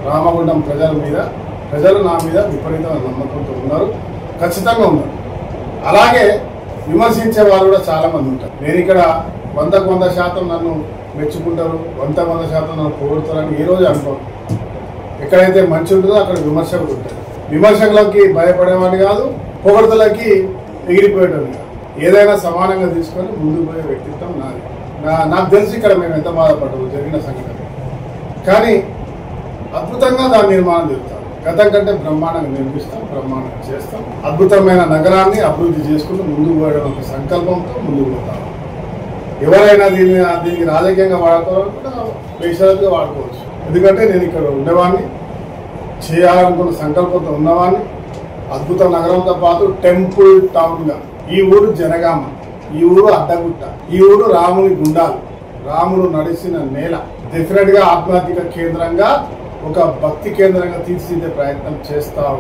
రామగుండం ప్రజలు నా మీద విపరీతమైన నమ్మకంతో ఉన్నారు, ఖచ్చితంగా ఉన్నారు. అలాగే విమర్శించే వాళ్ళు కూడా చాలా మంది ఉంటారు. నేను ఇక్కడ 100% నన్ను మెచ్చుకుంటారు, 100% నన్ను పొగుడుతారని ఏ రోజు అనుకోను. ఎక్కడైతే మంచి ఉంటుందో అక్కడ విమర్శకులు ఉంటారు. విమర్శకులకి భయపడేవాడిని కాదు, పొగడుతలకి ఎగిరిపోయేటోని కాదు. ఏదైనా సమానంగా తీసుకొని ముందుకు పోయే వ్యక్తిత్వం నాది. నాకు తెలిసి ఇక్కడ మేము ఎంత బాధపడ్డాము జరిగిన సంఘటన, కానీ అద్భుతంగా దాని నిర్మాణం జరుగుతాం. గతం కంటే బ్రహ్మాండంగా నిర్మిస్తాం, బ్రహ్మాండంగా చేస్తాం. అద్భుతమైన నగరాన్ని అభివృద్ధి చేసుకుంటూ ముందుకు పోయడం ఒక సంకల్పంతో ముందుకు పోతాం. ఎవరైనా దీనికి రాజకీయంగా వాడుకోవాలనుకుంటే పేషాలుగా వాడుకోవచ్చు. ఎందుకంటే నేను ఇక్కడ ఉండేవాడిని, చేయాలనుకున్న సంకల్పంతో ఉన్నవాడిని. అద్భుత నగరంతో పాటు టెంపుల్ టౌన్గా ఈ ఊరు జనగామ, ఈ ఊరు అడ్డగుట్ట, ఈ ఊరు రాముని గుండాలు, రాముడు నడిచిన నేల. డెఫినెట్ గా ఆధ్యాత్మిక కేంద్రంగా, ఒక భక్తి కేంద్రంగా తీర్చిదిద్దే ప్రయత్నం చేస్తాం.